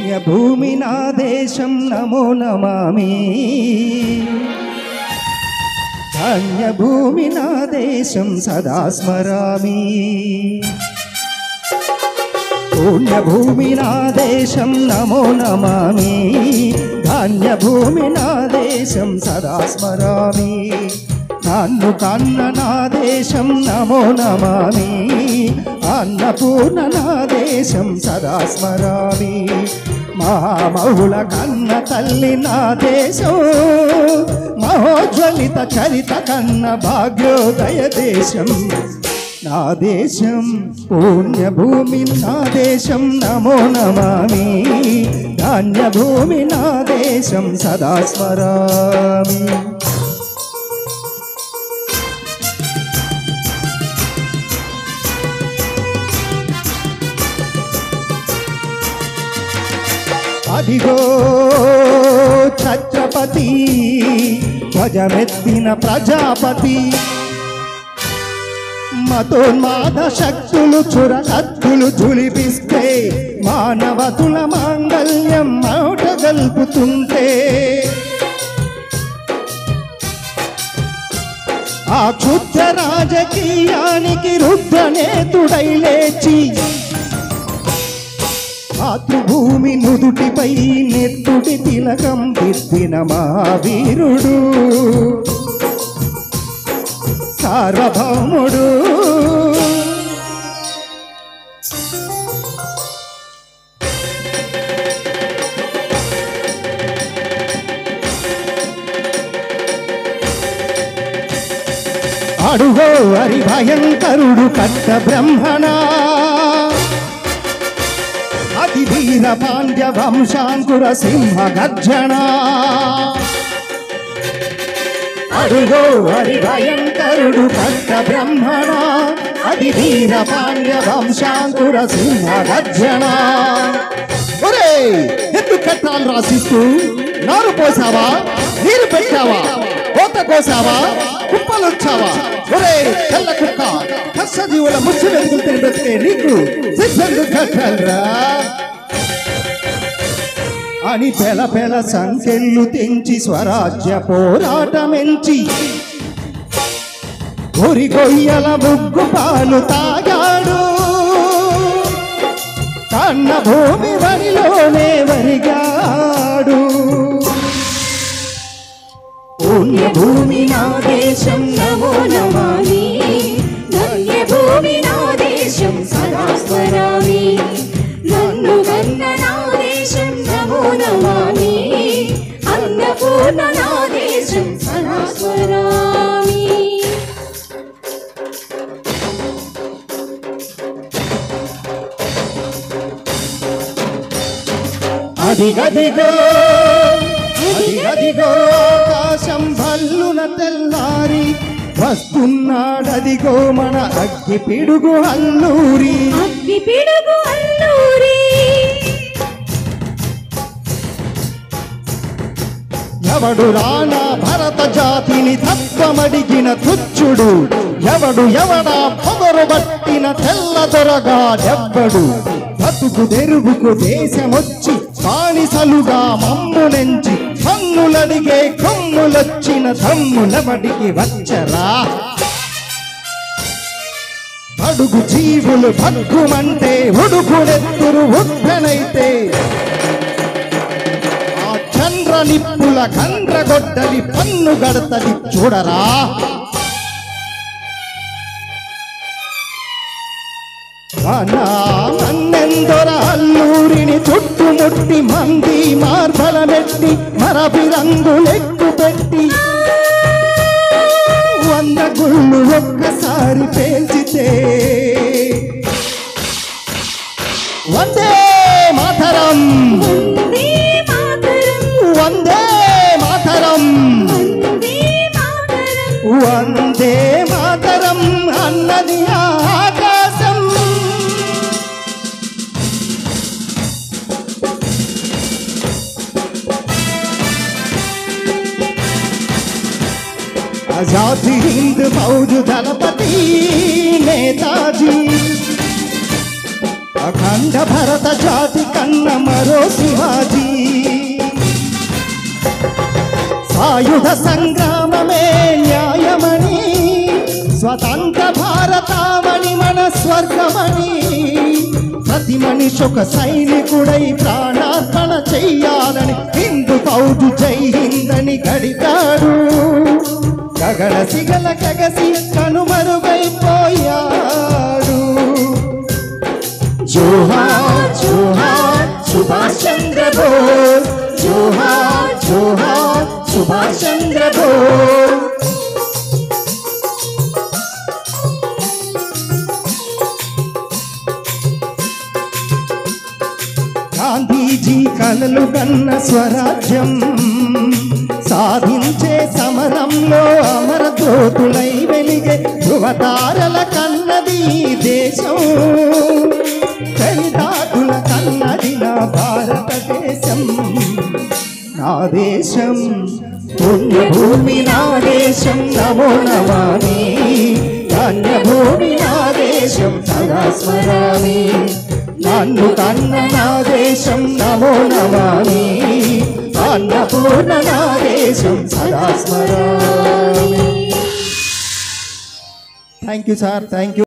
పుణ్యభూమి నా దేశం నమో నమామి ధాన్యభూమి నా దేశం సదా స్మరామి పుణ్యభూమి నా దేశం నమో నమామి ధాన్యభూమి నా దేశం సదా స్మరామి నన్ను కన్న నా దేశం నమో నమామి అన్నపూర్ణ నా దేశం సదా స్మరామి మహామహుల కన్న తల్లి నా దేశం మహోజ్వలిత చరిత కన్న భాగ్యోదయ దేశం నా దేశం పుణ్యభూమి నా దేశం నమో నమామి ధాన్యభూమి నా దేశం సదా స్మరామి అదిగో ఛత్రపతి ధ్వజమెత్తిన ప్రజాపతి మతోన్మాద శక్తులు చురకత్తులు జులిపిస్తే మానవతుల మాంగళ్యం మౌటగల్పుతుంటే ఆ క్షుద్ర రాజకీయానికి రుద్రనేతుడై లేచి మాతృభూమి నుదుటిపై నెత్తుటి తిలకం దిద్దిన మహావీరుడు సార్వభౌముడు అడుగో హరి భయంకరుడు కట్ట బ్రహ్మణ అతి వీర పాండ్య వంశాంకుర సింహ గర్జన అడుగో హరి భయంకరుడు కట్ట బ్రహ్మణ అతి వీర పాండ్య వంశాంకుర సింహ గర్జన ఒరే ఎందుకు కట్టాలు రాసిస్తూ నారు పోసావా నీరు పెట్టావా కోత కోసావా కుప్పలు వచ్చావా ఒరే తెల్ల కుక్క కష్టజీవుల ముచ్చు వెలుగులు తిరిగితే నీకు సిద్ధంగా కట్టాలరా అని పెల పెల సంఖ్యలు తెంచి స్వరాజ్య పోరాటమెంచి ఒరి గొయ్యల బుగ్గు పాలు తాగాడు కన్న భూమి వరిలోనే వరిగాడు పుణ్యభూమి నా దేశం నమో నమామి ధన్యభూమి నా దేశం సదా స్మరామి నన్ను కన్న నా దేశం నమో నమామి అన్నపూర్ణ నా దేశం సదా స్మరామి అదిగదిగో అదిగదిగో ఆకాశం భల్లున తెల్లారి వస్తున్నాడదిగో మన అగ్గి పిడుగు అల్లూరి అగ్గి పిడుగు అల్లూరి ఎవడు రానా భరత జాతిని తత్వమడిగిన తుచ్చుడు ఎవడు ఎవడా పొగరు బట్టిన తెల్ల దొరగా దెబ్బడు బతుకు తెరుగుకు దేశమొచ్చి బానిసలుగా మమ్మునెంచి కన్నులడిగే కొమ్ములొచ్చిన తమ్ములబడికి వచ్చరా అడుగు జీవులు భగ్గుమంటే ఉడుకునెత్తురు ఉద్దనైతే ఆ చంద్ర నిప్పుల కండ్రగొడ్డలి పన్ను గడతది చూడరా మన్నెందొర అల్లూరిని చుట్టుముట్టి మంది మార్బలమెట్టి మరపిరంగులెక్కు పెట్టి 100 గుళ్ళు ఒక్కసారి పేల్చితే వందే మాతరం వందే మాతరం వందే మాతరం అన్నది ఆకాశం आजादी हिंद फौज दलपति नेताजी अखंड भरत जाति कन्न मरो ఓ శివాజీ సాయుధ సంగ్రామమే న్యాయమని స్వతంత్ర భారతామణి మన స్వర్గమని ప్రతి మనిషి ఒక సైనికుడై ప్రాణార్పణ చెయ్యాలని హిందూ ఫౌజు జై హిందని గడితాడు గగన సిగల కగసి కనుమరుగైపోయాడు జోహార్ జోహార్ సుభాష్ చంద్ర బోస్ జోహార్ జోహార్ సుభాష్ చంద్ర బోస్ గాంధీజీ కలలు కన్న స్వరాజ్యం సాధించే సమరంలో అమరజ్యోతులై వెలిగే ధృవతారల కన్నది దేశం చరితాకుల కన్నది నా భారతదేశం నా దేశం పుణ్యభూమి నా దేశం నమో నమామి ధాన్యభూమి నా దేశం సదా స్మరామి నన్ను కన్న నా దేశం నమో నమామి అన్నపూర్ణ నా దేశం సదా స్మరామి thank you sir thank you